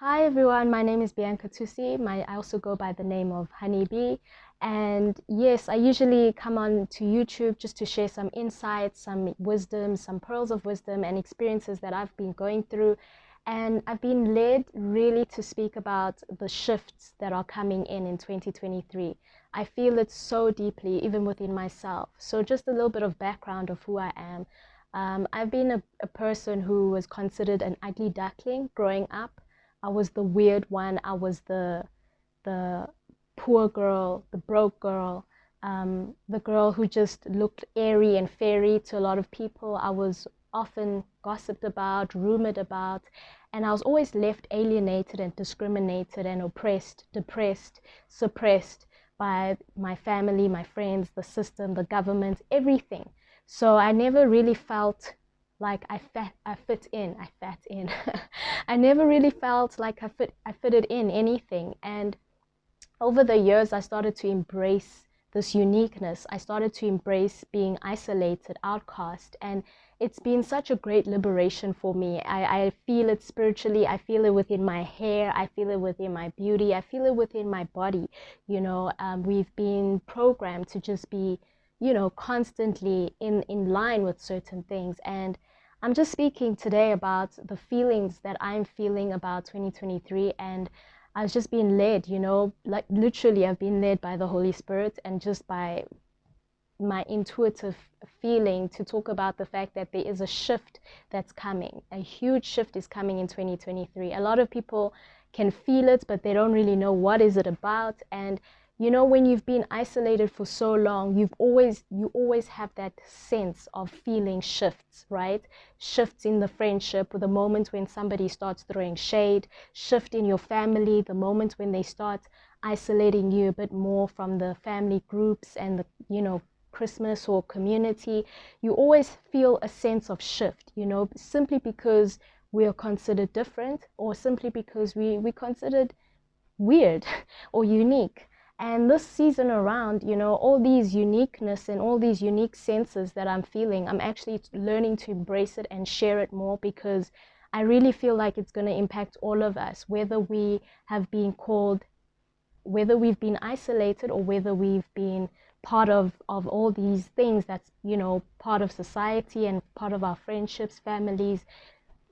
Hi everyone, my name is Bianca Tusi. I also go by the name of Honeybee. And yes, I usually come on to YouTube just to share some insights, some wisdom, some pearls of wisdom and experiences that I've been going through. And I've been led really to speak about the shifts that are coming in 2023. I feel it so deeply, even within myself. So just a little bit of background of who I am. I've been a person who was considered an ugly duckling growing up. I was the weird one. I was the poor girl, the broke girl, the girl who just looked airy and fairy to a lot of people. I was often gossiped about, rumored about, and I was always left alienated and discriminated and oppressed, depressed, suppressed by my family, my friends, the system, the government, everything. So I never really felt like I fit in. I fat in. I never really felt like I fitted in anything. And over the years, I started to embrace this uniqueness. I started to embrace being isolated, outcast, and it's been such a great liberation for me. I feel it spiritually. I feel it within my hair. I feel it within my beauty. I feel it within my body. We've been programmed to just be, constantly in line with certain things. And I'm just speaking today about the feelings that I'm feeling about 2023, and I was just being led, like literally I've been led by the Holy Spirit and just by my intuitive feeling to talk about the fact that there is a shift that's coming. A huge shift is coming in 2023. A lot of people can feel it, but they don't really know what is it about. And when you've been isolated for so long, you always have that sense of feeling shifts, right? Shifts in the friendship, the moment when somebody starts throwing shade, shift in your family, the moment when they start isolating you a bit more from the family groups and the Christmas or community. You always feel a sense of shift, simply because we are considered different, or simply because we considered weird or unique. And this season around, all these uniqueness and all these unique senses that I'm feeling, I'm actually learning to embrace it and share it more, because I really feel like it's going to impact all of us, whether we've been isolated or whether we've been part of all these things that's part of society and part of our friendships, families.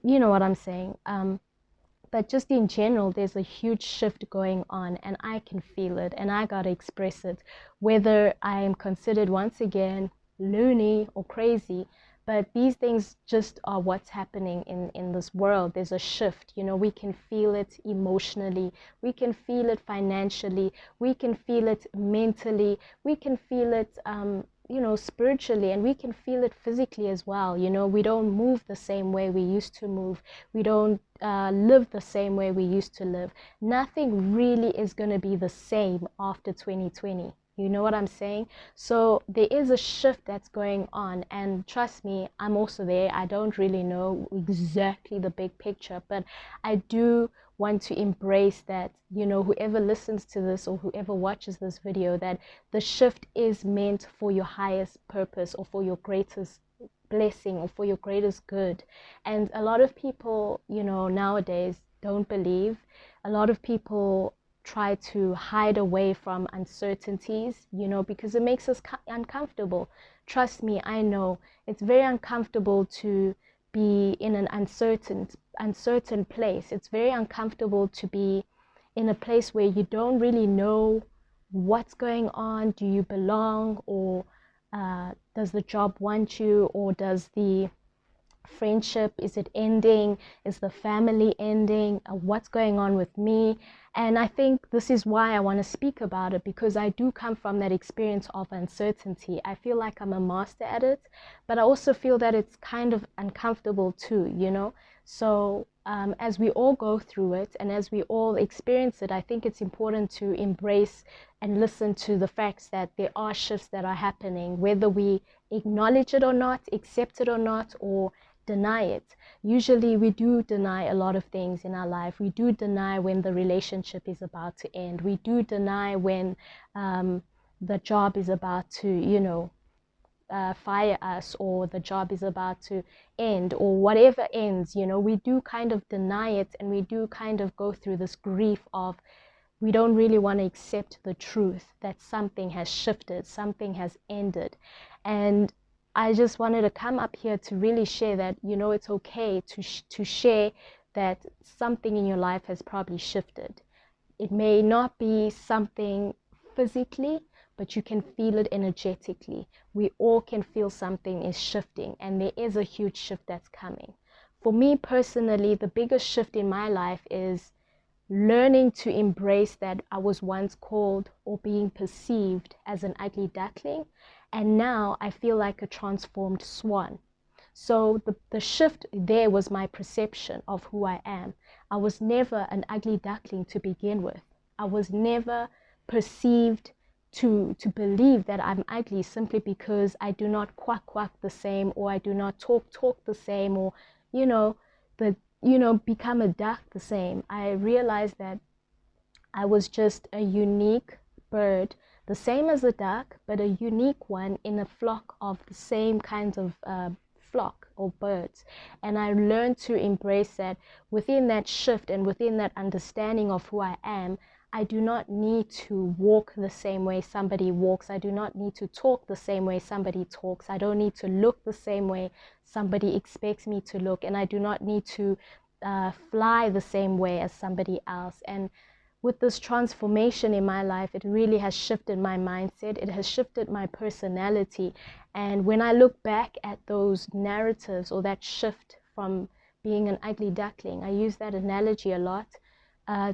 You know what I'm saying. But just in general, there's a huge shift going on, and I can feel it, and I gotta express it, whether I am considered once again loony or crazy. But these things just are what's happening in this world. There's a shift. We can feel it emotionally, we can feel it financially, we can feel it mentally, we can feel it spiritually, and we can feel it physically as well. We don't move the same way we used to move. We don't live the same way we used to live. Nothing really is going to be the same after 2020. You know what I'm saying? So there is a shift that's going on, and trust me, I'm also there. I don't really know exactly the big picture, but I do want to embrace that, whoever listens to this or whoever watches this video, that the shift is meant for your highest purpose, or for your greatest blessing, or for your greatest good. And a lot of people, nowadays don't believe. A lot of people try to hide away from uncertainties, because it makes us uncomfortable. Trust me, I know it's very uncomfortable to be in an uncertain place. It's very uncomfortable to be in a place where you don't really know what's going on. Do you belong, or does the job want you, or does the friendship, is it ending? Is the family ending? What's going on with me? And I think this is why I want to speak about it, because I do come from that experience of uncertainty. I feel like I'm a master at it, but I also feel that it's kind of uncomfortable too, So as we all go through it, and as we all experience it, I think it's important to embrace and listen to the facts that there are shifts that are happening, whether we acknowledge it or not, accept it or not, or deny it. Usually we do deny a lot of things in our life. We do deny when the relationship is about to end. We do deny when the job is about to, fire us, or the job is about to end, or whatever ends, you know, we do kind of deny it, and we do kind of go through this grief of we don't really want to accept the truth that something has shifted, something has ended. And I just wanted to come up here to really share that, you know, it's okay to share that something in your life has probably shifted. It may not be something physically, but you can feel it energetically. We all can feel something is shifting, and there is a huge shift that's coming. For me personally, the biggest shift in my life is learning to embrace that I was once called or being perceived as an ugly duckling, and now I feel like a transformed swan. So the shift there was my perception of who I am. I was never an ugly duckling to begin with. I was never perceived to believe that I'm ugly simply because I do not quack the same, or I do not talk the same, or, you know, the become a duck the same. I realized that I was just a unique bird, the same as a duck, but a unique one in a flock of the same kinds of flock or birds. And I learned to embrace that within that shift and within that understanding of who I am. I do not need to walk the same way somebody walks. I do not need to talk the same way somebody talks. I don't need to look the same way somebody expects me to look. And I do not need to fly the same way as somebody else. And with this transformation in my life, it really has shifted my mindset. It has shifted my personality. And when I look back at those narratives, or that shift from being an ugly duckling, I use that analogy a lot,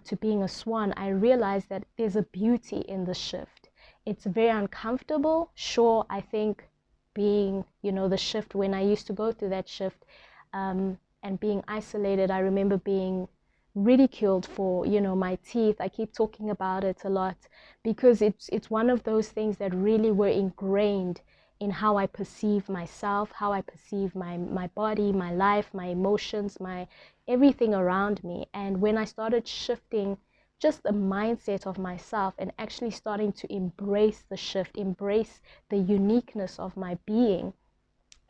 to being a swan, I realize that there's a beauty in the shift. It's very uncomfortable. Sure, I think being, you know, the shift, when I used to go through that shift, and being isolated, I remember being ridiculed for, you know, my teeth. I keep talking about it a lot because it's one of those things that really were ingrained in how I perceive myself, how I perceive my body, my life, my emotions, my everything around me. And when I started shifting just the mindset of myself and actually starting to embrace the shift, embrace the uniqueness of my being,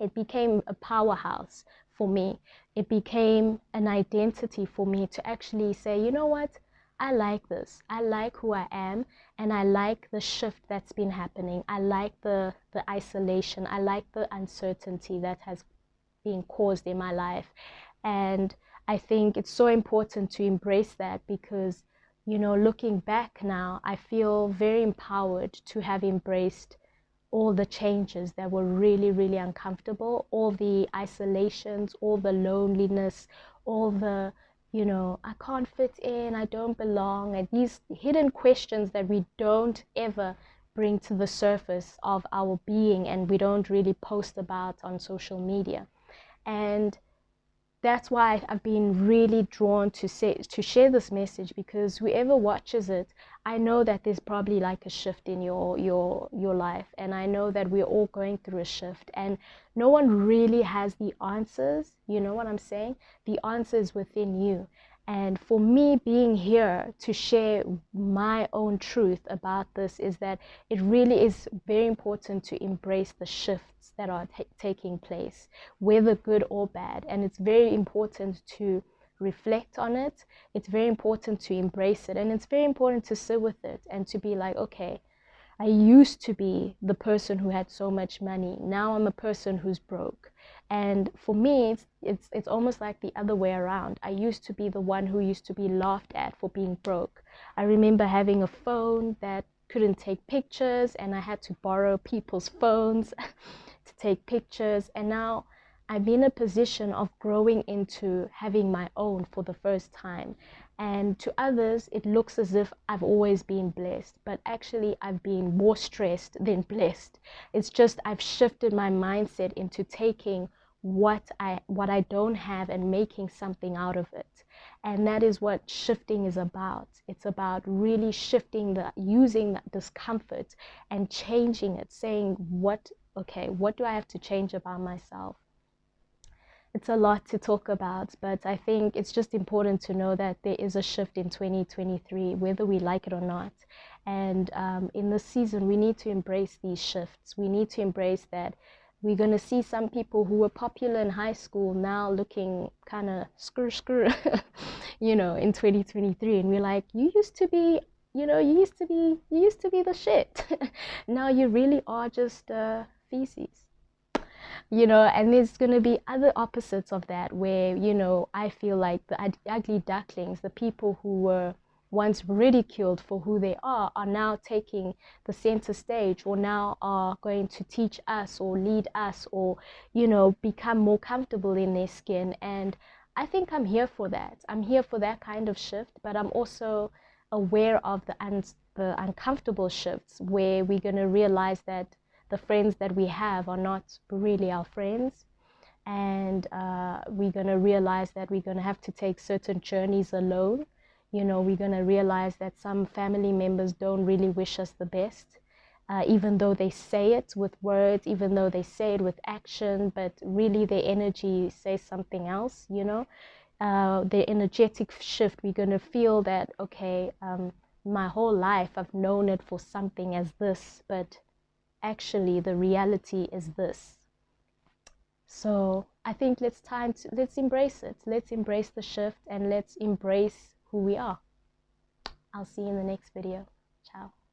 it became a powerhouse for me. It became an identity for me to actually say, you know what? I like this. I like who I am, and I like the shift that's been happening. I like the isolation. I like the uncertainty that has been caused in my life. And I think it's so important to embrace that because, you know, looking back now, I feel very empowered to have embraced all the changes that were really, really uncomfortable, all the isolations, all the loneliness, all the, you know, I can't fit in, I don't belong, and these hidden questions that we don't ever bring to the surface of our being, and we don't really post about on social media. And that's why I've been really drawn to share this message, because whoever watches it, I know that there's probably like a shift in your life, and I know that we're all going through a shift, and no one really has the answers. You know what I'm saying? The answer is within you. And for me, being here to share my own truth about this is that it really is very important to embrace the shifts that are taking place, whether good or bad. And it's very important to reflect on it. It's very important to embrace it. And it's very important to sit with it and to be like, okay, I used to be the person who had so much money. Now I'm a person who's broke. And for me, it's almost like the other way around. I used to be the one who used to be laughed at for being broke. I remember having a phone that couldn't take pictures, and I had to borrow people's phones to take pictures. And now I'm in a position of growing into having my own for the first time. And to others, it looks as if I've always been blessed, but actually I've been more stressed than blessed. It's just I've shifted my mindset into taking what I don't have and making something out of it. And that is what shifting is about. It's about really shifting using that discomfort and changing it, saying what do I have to change about myself? It's a lot to talk about, but I think it's just important to know that there is a shift in 2023, whether we like it or not. And in this season, we need to embrace these shifts. We need to embrace that we're going to see some people who were popular in high school now looking kind of screw, you know, in 2023. And we're like, you used to be, you know, you used to be the shit. Now you really are just feces, you know. And there's going to be other opposites of that where, you know, I feel like the ugly ducklings, the people who were once ridiculed for who they are now taking the center stage, or now are going to teach us or lead us, or, you know, become more comfortable in their skin. And I think I'm here for that. I'm here for that kind of shift, but I'm also aware of the uncomfortable shifts where we're going to realize that the friends that we have are not really our friends. And we're going to realize that we're going to have to take certain journeys alone. You know, we're going to realize that some family members don't really wish us the best, even though they say it with words, even though they say it with action, but really their energy says something else, you know. Their energetic shift, we're going to feel that, okay, my whole life I've known it for something as this, but actually the reality is this. So I think let's embrace it. Let's embrace the shift, and let's embrace who we are. I'll see you in the next video. Ciao.